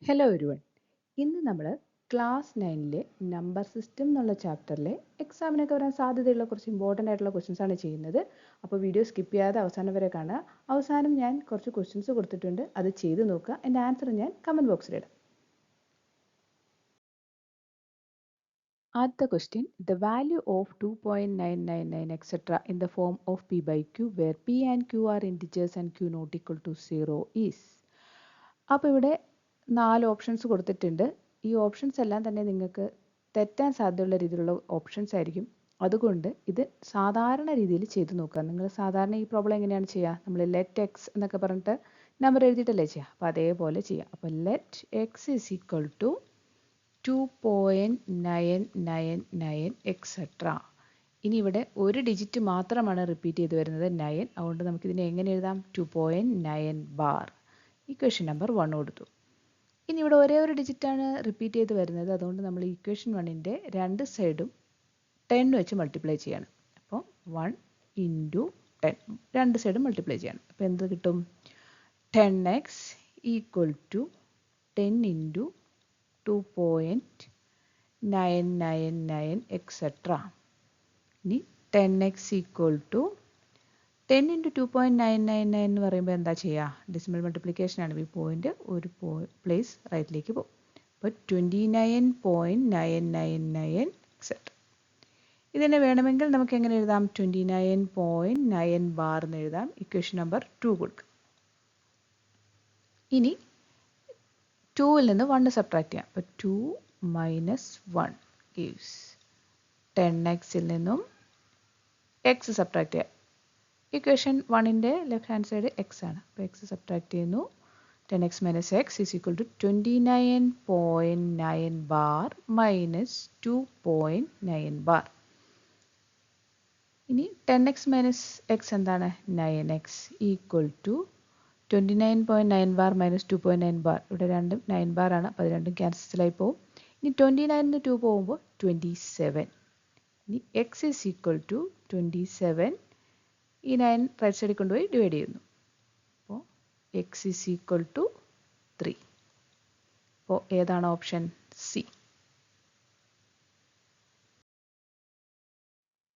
Hello everyone. ഇന്ന് നമ്മൾ class 9-ലെ number system എന്നുള്ള ചാപ്റ്ററിലെ എക്സാമിനൊക്കെ വരാൻ സാധ്യതയുള്ള കുറച്ച് ഇമ്പോർട്ടൻ്റ് ആയിട്ടുള്ള ക്വസ്റ്റ്യൻസ് ആണ് ചെയ്യുന്നത്. അപ്പോൾ വീഡിയോ സ്കിപ്പ് ചെയ്യാതെ അവസാനം വരെ കാണുക. അവസാനം ഞാൻ കുറച്ച് ക്വസ്റ്റ്യൻസ് കൊടുത്തിട്ടുണ്ട്, അത് ചെയ്ത് നോക്കുക. എൻ്റെ ആൻസർ ഞാൻ കമൻറ്റ് ബോക്സിലിടാം. ആദ്യത്തെ question, the value of 2.999 etc. in the form of p by q where p and q are integers and q not equal to 0 is. അപ്പോൾ ഇവിടെ 4 ഓപ്ഷൻസ് കൊടുത്തിട്ടുണ്ട്. ഈ ഓപ്ഷൻസ് എല്ലാം തന്നെ നിങ്ങൾക്ക് തെറ്റാൻ സാധ്യതയുള്ള രീതിയിലുള്ള ഓപ്ഷൻസ് ആയിരിക്കും. അതുകൊണ്ട് ഇത് സാധാരണ രീതിയിൽ ചെയ്ത് നോക്കുക. നിങ്ങൾ സാധാരണ ഈ പ്രോബ്ലം എങ്ങനെയാണ് ചെയ്യുക? നമ്മൾ ലെറ്റ് എക്സ് എന്നൊക്കെ പറഞ്ഞിട്ട് നമ്പർ എഴുതിയിട്ടല്ലേ ചെയ്യുക. അപ്പോൾ അതേപോലെ ചെയ്യാം. അപ്പോൾ let x is equal to 2.999 etcetera. ഇനി ഇവിടെ ഒരു ഡിജിറ്റ് മാത്രമാണ് റിപ്പീറ്റ് ചെയ്ത് വരുന്നത് 9. അതുകൊണ്ട് നമുക്കിതിനെ എങ്ങനെ എഴുതാം? 2.9 ബാർ. ഇക്വേഷൻ നമ്പർ 1 കൊടുത്തു. ഇനി ഇവിടെ ഒരേ ഒരു ഡിജിറ്റാണ് റിപ്പീറ്റ് ചെയ്ത് വരുന്നത്. അതുകൊണ്ട് നമ്മൾ ഇക്വേഷൻ 1-ൻ്റെ രണ്ട് സൈഡും 10 വെച്ച് മൾട്ടിപ്ലൈ ചെയ്യണം. അപ്പോൾ 1 × 10 രണ്ട് സൈഡും മൾട്ടിപ്ലൈ ചെയ്യണം. അപ്പോൾ എന്ത് കിട്ടും? 10x equal to 10 × 2.999 etcetera. ഇനി 10x ഈക്വൽ ടു 10 × 2.999 എന്ന് പറയുമ്പോൾ എന്താ ചെയ്യുക? ഡെസിമൽ മൾട്ടിപ്ലിക്കേഷൻ ആണ്. ഈ പോയിന്റ് ഒരു പ്ലേസ് റൈറ്റിലേക്ക് പോകും. അപ്പോൾ 29.999 എക്സെട്ര. ഇതിനെ വേണമെങ്കിൽ നമുക്ക് എങ്ങനെ എഴുതാം? 29.9 ബാർ എന്ന് എഴുതാം. ഇക്വേഷൻ നമ്പർ 2 കൊടുക്കുക. ഇനി 2-ൽ നിന്ന് 1 സബ്ട്രാക്ട് ചെയ്യാം. അപ്പോൾ 2 - 1 gives 10x-ൽ നിന്നും x സബ്ട്രാക്ട് ചെയ്യാം. ഇക്വേഷൻ 1-ൻ്റെ ലെഫ്റ്റ് ഹാൻഡ് സൈഡ് എക്സ് ആണ്. അപ്പോൾ എക്സ് സബ്ട്രാക്ട് ചെയ്യുന്നു. 10x - x is equal to 29.9 bar minus 2.9 bar. ഇനി 10x - x എന്താണ്? 9x equal to 29.9 bar minus 2.9 bar. ഇവിടെ രണ്ടും 9 ബാർ ആണ്. അപ്പോൾ അത് രണ്ടും ക്യാൻസലായി പോകും. ഇനി 29-ന് 2 പോകുമ്പോൾ 27. ഇനി x ഈസ് ഈക്വൽ ടു 27. ഈ 9 റൈറ്റ് സൈഡിൽ കൊണ്ടുപോയി ഡിവൈഡ് ചെയ്യുന്നു. അപ്പോൾ എക്സ് ഈസ് ഈക്വൽ ടു 3. അപ്പോൾ ഏതാണ് option? C.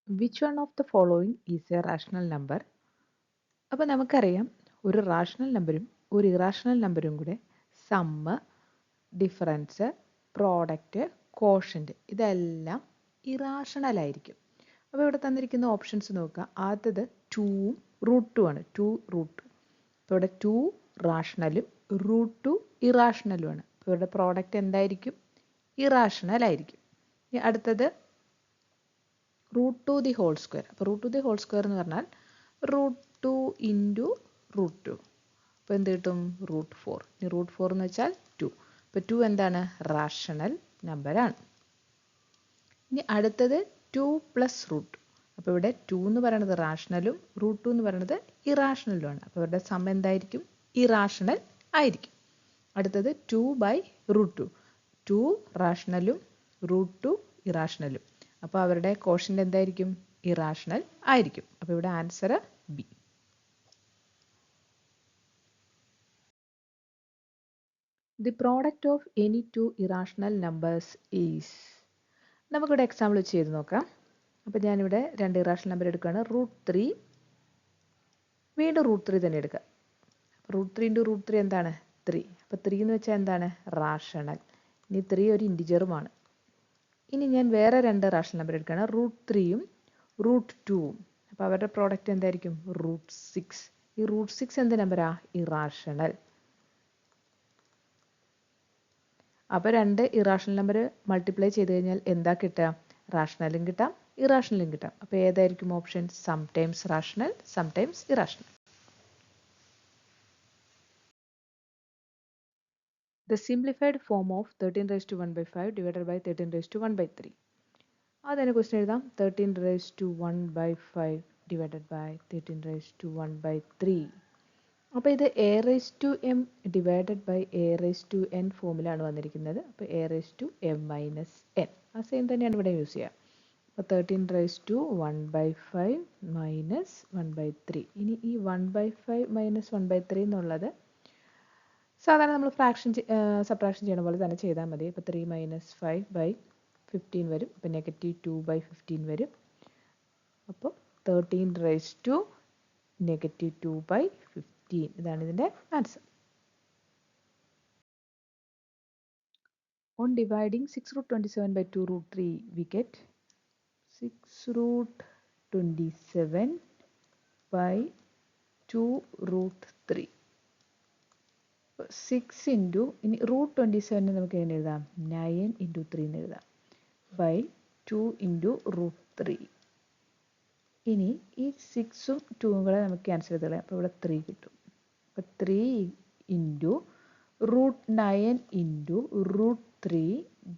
Which one of the following is A rational number? അപ്പോൾ നമുക്കറിയാം, ഒരു റാഷണൽ നമ്പറും ഒരു ഇറാഷണൽ നമ്പറും കൂടെ സമ്മ്, ഡിഫറൻസ്, പ്രോഡക്റ്റ്, കോഷ്യൻ്റ് ഇതെല്ലാം ഇറാഷണൽ ആയിരിക്കും. അപ്പോൾ ഇവിടെ തന്നിരിക്കുന്ന ഓപ്ഷൻസ് നോക്കുക. ആദ്യത് 2-ഉം √2 ആണ്. 2 √2. അപ്പോൾ ഇവിടെ 2 റാഷണലും √2 ഇറാഷണലുമാണ്. അപ്പോൾ ഇവിടെ പ്രോഡക്റ്റ് എന്തായിരിക്കും? ഇറാഷണൽ ആയിരിക്കും. ഇനി അടുത്തത് √2 ദി ഹോൾ സ്ക്വയർ. അപ്പോൾ √2 ദി ഹോൾ സ്ക്വയർ എന്ന് പറഞ്ഞാൽ √2 × √2. അപ്പോൾ എന്ത് കിട്ടും? √4. ഇനി √4 എന്ന് വെച്ചാൽ 2. അപ്പോൾ 2 എന്താണ്? റാഷണൽ നമ്പറാണ്. ഇനി അടുത്തത് 2 + √2. അപ്പോൾ ഇവിടെ 2 എന്ന് പറയുന്നത് റാഷണലും √2 എന്ന് പറയുന്നത് ഇറാഷണലുമാണ്. അപ്പോൾ ഇവരുടെ സം എന്തായിരിക്കും? ഇറാഷണൽ ആയിരിക്കും. അടുത്തത് 2/√2. 2 റാഷണലും √2 ഇറാഷണലും. അപ്പോൾ അവരുടെ കോഷ്യൻ്റ് എന്തായിരിക്കും? ഇറാഷണൽ ആയിരിക്കും. അപ്പോൾ ഇവിടെ answer B. The product of any 2 irrational numbers is. നമുക്കിവിടെ എക്സാമ്പിൾ വെച്ച് ചെയ്ത് നോക്കാം. അപ്പോൾ ഞാനിവിടെ 2 ഇറാഷണൽ നമ്പർ എടുക്കുകയാണ്. √3, വീണ്ടും √3 തന്നെ എടുക്കുക. √3 × √3 എന്താണ്? 3. അപ്പോൾ 3 എന്ന് വെച്ചാൽ എന്താണ്? റാഷണൽ. ഇനി 3 ഒരു ഇൻറ്റിജറുമാണ്. ഇനി ഞാൻ വേറെ 2 റാഷണൽ നമ്പർ എടുക്കുകയാണ്. √3-ഉം √2-ഉം. അപ്പോൾ അവരുടെ പ്രോഡക്റ്റ് എന്തായിരിക്കും? √6. ഈ √6 എന്ത് നമ്പറാ? ഇറാഷണൽ. അപ്പോൾ 2 ഇറാഷണൽ നമ്പർ മൾട്ടിപ്ലൈ ചെയ്ത് കഴിഞ്ഞാൽ എന്താ കിട്ടുക? റാഷണലും കിട്ടാം, ഇറാഷണലും കിട്ടാം. അപ്പോൾ ഏതായിരിക്കും option? Sometimes rational, sometimes irrational. The simplified form of 13⁻⁵ divided by 13⁻⁴. അതിന് ക്വസ്റ്റ്യൻ എഴുതാം. 13⁻⁵ divided by 13⁻⁴. അപ്പോൾ ഇത് a⁻m ഡിവൈഡഡ് ബൈ a⁻n ഫോമിലാണ് വന്നിരിക്കുന്നത്. അപ്പോൾ a⁻m - n ആ സെയിം തന്നെയാണ് ഇവിടെ യൂസ് ചെയ്യുക. അപ്പോൾ 13⁻⁵ - 1/3. ഇനി ഈ 1/5 - 1/3 എന്നുള്ളത് സാധാരണ നമ്മൾ സബ്ട്രാക്ഷൻ ചെയ്യണ പോലെ തന്നെ ചെയ്താൽ മതി. അപ്പോൾ 3 - 5/15 വരും. അപ്പോൾ -2/15 വരും. അപ്പോൾ 13⁻²-2/15 ഇതാണ് ഇതിൻ്റെ answer. On dividing 6√27/2√3, we get 6√27/2√3. 6 into ഇനി √27 നമുക്ക് എങ്ങനെ എഴുതാം? 9 × 3 എന്ന് എഴുതാം. ബൈ 2 × √3. ഇനി ഈ 6ഉം 2ഉം കൂടെ നമുക്ക് ക്യാൻസൽ ചെയ്ത് കളയാം. അപ്പോൾ ഇവിടെ 3 കിട്ടും. അപ്പോൾ 3 ഇൻറ്റു √9 ഇൻറ്റു √3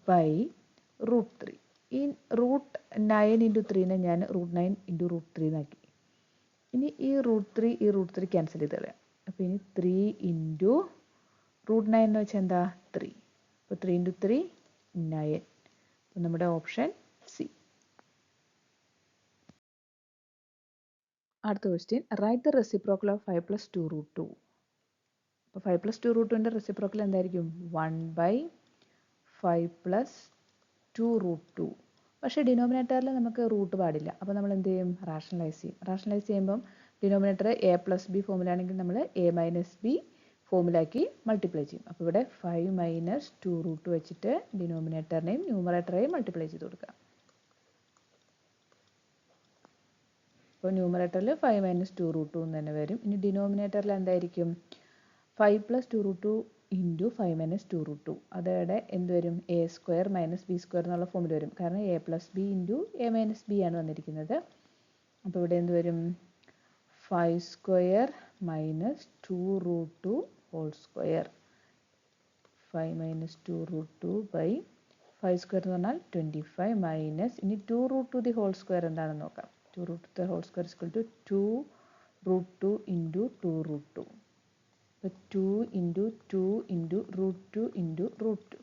ബൈ √3. ഈ √9 × 3നെ ഞാൻ √9 × √3 എന്നാക്കി. ഇനി ഈ √3 ക്യാൻസൽ ചെയ്ത് കളയാം. അപ്പോൾ ഇനി 3 ഇൻറ്റു √9 എന്ന് വെച്ചാൽ എന്താ? 3. അപ്പോൾ 3 × 3 9. അപ്പോൾ നമ്മുടെ ഓപ്ഷൻ സി. അടുത്ത question, write the reciprocal of 5 + 2√2. അപ്പോൾ 5 + 2√2ൻ്റെ റെസിപ്രോക്കൽ എന്തായിരിക്കും? 1/5 + 2√2. പക്ഷേ ഡിനോമിനേറ്ററിൽ നമുക്ക് റൂട്ട് പാടില്ല. അപ്പോൾ നമ്മൾ എന്ത് ചെയ്യും? റാഷണലൈസ് ചെയ്യും. റാഷണലൈസ് ചെയ്യുമ്പം ഡിനോമിനേറ്റർ a + b ഫോമിലാണെങ്കിൽ നമ്മൾ a - b ഫോമിലാക്കി മൾട്ടിപ്ലൈ ചെയ്യും. അപ്പോൾ ഇവിടെ 5 - 2√2 വെച്ചിട്ട് ഡിനോമിനേറ്ററിനെയും ന്യൂമറേറ്ററെയും മൾട്ടിപ്ലൈ ചെയ്ത് കൊടുക്കുക. അപ്പോൾ ന്യൂമറേറ്ററിൽ 5 - 2√2 എന്ന് തന്നെ വരും. ഇനി ഡിനോമിനേറ്ററിൽ എന്തായിരിക്കും? 5 + 2√2 ഇൻറ്റു 5 - 2√2. അതോടെ എന്ത് വരും? a² - b² എന്നുള്ള ഫോമിൽ വരും. കാരണം a + b into a - b ആണ് വന്നിരിക്കുന്നത്. അപ്പോൾ ഇവിടെ എന്ത് വരും? 5² - 2√2 2². 5 - 2√2 ബൈ 5² എന്ന് പറഞ്ഞാൽ 25 മൈനസ് ഇനി 2√2 2² എന്താണെന്ന് നോക്കാം. 2√2 2² = 2√2 ഇൻറ്റു 2√2. അപ്പോൾ 2 into 2 into √2 into √2.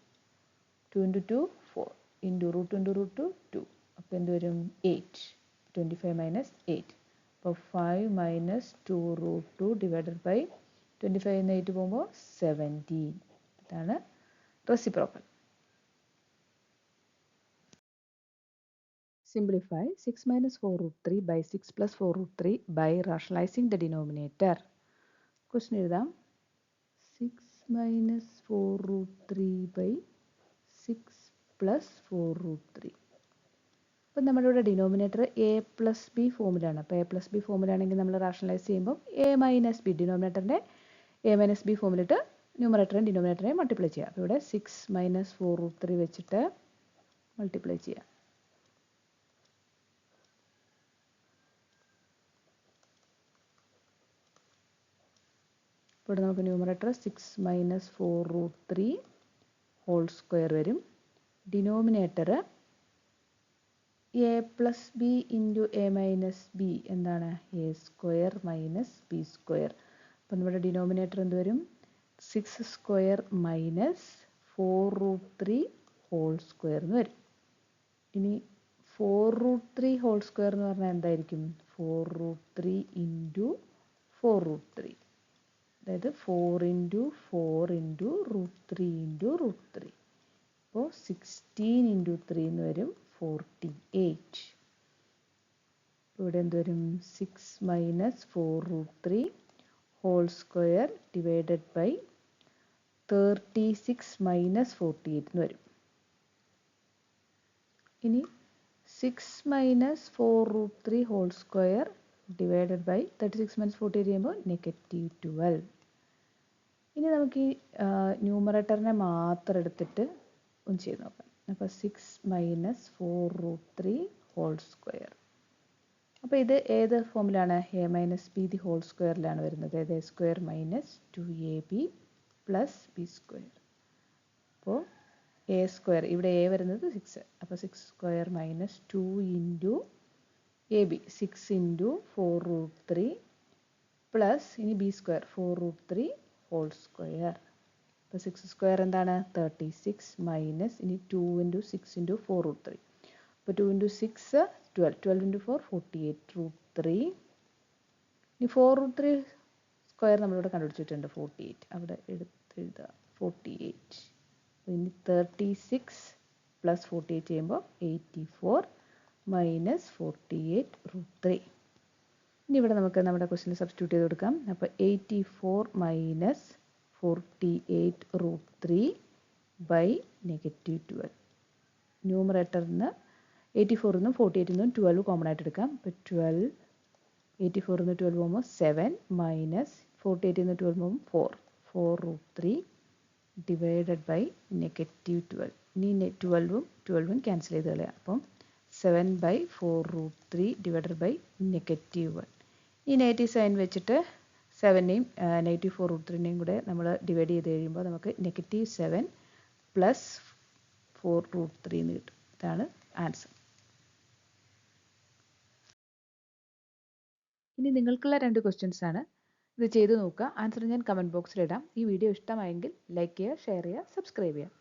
2 × 2 4 into √2 into √2 2. അപ്പോൾ എന്ത് വരും? 8. 25 മൈനസ് 8. അപ്പോൾ 5 - 2√2 ഡിവൈഡഡ് ബൈ 25 എന്ന് 8 പോകുമ്പോൾ 17. ഇതാണ് reciprocal. Simplify 6 - 4√3 by 6 + 4√3 by rationalizing the denominator. Question എഴുതാം. 6 - 4√3 by 6 + 4√3. അപ്പം നമ്മുടെ ഇവിടെ ഡിനോമിനേറ്റർ a + b ഫോമിലാണ്. അപ്പോൾ a + b ഫോമിലാണെങ്കിൽ നമ്മൾ റാഷണലൈസ് ചെയ്യുമ്പോൾ a - b ഡിനോമിനേറ്ററിൻ്റെ a - b ഫോമിലിട്ട് ന്യൂമറേറ്ററേയും ഡിനോമിനേറ്ററേയും മൾട്ടിപ്ലൈ ചെയ്യുക. അപ്പോൾ ഇവിടെ 6 - 4√3 വെച്ചിട്ട് മൾട്ടിപ്ലൈ ചെയ്യുക. ഇവിടെ നമുക്ക് ന്യൂമറേറ്റർ 6 - 4√3 2² വരും. Denominator a + b into a - b എന്താണ്? a² - b². അപ്പം നമ്മുടെ ഡിനോമിനേറ്റർ എന്ത് വരും? 6² - 4√3 2² എന്ന് വരും. ഇനി 4√3 2² എന്ന് പറഞ്ഞാൽ എന്തായിരിക്കും? 4√3 ഇൻറ്റു 4√3. അതായത് 4 ഇൻറ്റു 4 ഇൻറ്റു √3 ഇൻറ്റു √3. അപ്പോൾ 16 ഇൻറ്റു 3 എന്ന് വരും 48. ഇവിടെ എന്ത് വരും? 6 - 4√3 2² ഡിവൈഡഡ് ബൈ 36 - 48 എന്ന് വരും. ഇനി 6 - 4√3 2² ഡിവൈഡഡ് ബൈ 36 - 48 ചെയ്യുമ്പോൾ -12. ഇനി നമുക്ക് ഈ ന്യൂമറേറ്ററിനെ മാത്രം എടുത്തിട്ട് ഒന്ന് ചെയ്ത് നോക്കാം. അപ്പോൾ 6 - 4√3 2². അപ്പോൾ ഇത് ഏത് ഫോമിലാണ്? a - b (2)ലാണ് വരുന്നത്. a² - 2ab + b². അപ്പോൾ a² ഇവിടെ a വരുന്നത് 6. അപ്പോൾ 6² - 2 ഇൻറ്റു ab 6 ഇൻറ്റു 4√3 പ്ലസ് ഇനി b² 4√3 2². അപ്പോൾ 6² എന്താണ്? 36 മൈനസ് ഇനി 2 ഇൻറ്റു 6 ഇൻറ്റു 4√3. അപ്പോൾ 2 ഇൻറ്റു 6 12. 12 ഇൻറ്റു 4 48 √3. ഇനി 4√3 സ്ക്വയർ നമ്മളിവിടെ കണ്ടുപിടിച്ചിട്ടുണ്ട് 48. അവിടെ എഴുതുക 48. ഇനി 36 പ്ലസ് 48 ചെയ്യുമ്പോൾ 84 മൈനസ് 48 √3. ഇനി ഇവിടെ നമുക്ക് നമ്മുടെ ക്വസ്റ്റിന് സബ്സ്റ്റിറ്റ്യൂട്ട് ചെയ്ത് കൊടുക്കാം. അപ്പോൾ 84 മൈനസ് 48 √3 ബൈ -12. ന്യൂമറേറ്ററിൽ നിന്ന് 84 നിന്നും 48 നിന്നും 12 കോമൺ ആയിട്ട് എടുക്കാം. അപ്പോൾ 12 84 നിന്ന് 12 പോകുമ്പോൾ 7 മൈനസ് 48 നിന്ന് 12 പോകുമ്പോൾ 4 √3 ഡിവൈഡഡ് ബൈ -12. ഇനി 12ഉം ക്യാൻസൽ ചെയ്ത് കളയാം. അപ്പം 7 ബൈ 4 √3 ഡിവൈഡഡ് ബൈ -1. ഈ നെഗറ്റീവ് സൈൻ വെച്ചിട്ട് 7നെയും -4 √3നെയും കൂടെ നമ്മൾ ഡിവൈഡ് ചെയ്ത് കഴിയുമ്പോൾ നമുക്ക് -7 പ്ലസ് 4 √3 എന്ന് കിട്ടും. ഇതാണ് ആൻസർ. ഇനി നിങ്ങൾക്കുള്ള 2 ക്വസ്റ്റ്യൻസ് ആണ്. ഇത് ചെയ്ത് നോക്കുക. ആൻസർ ഞാൻ കമൻറ്റ് ബോക്സിൽ ഇടാം. ഈ വീഡിയോ ഇഷ്ടമായെങ്കിൽ ലൈക്ക് ചെയ്യുക, ഷെയർ ചെയ്യുക, സബ്സ്ക്രൈബ് ചെയ്യുക.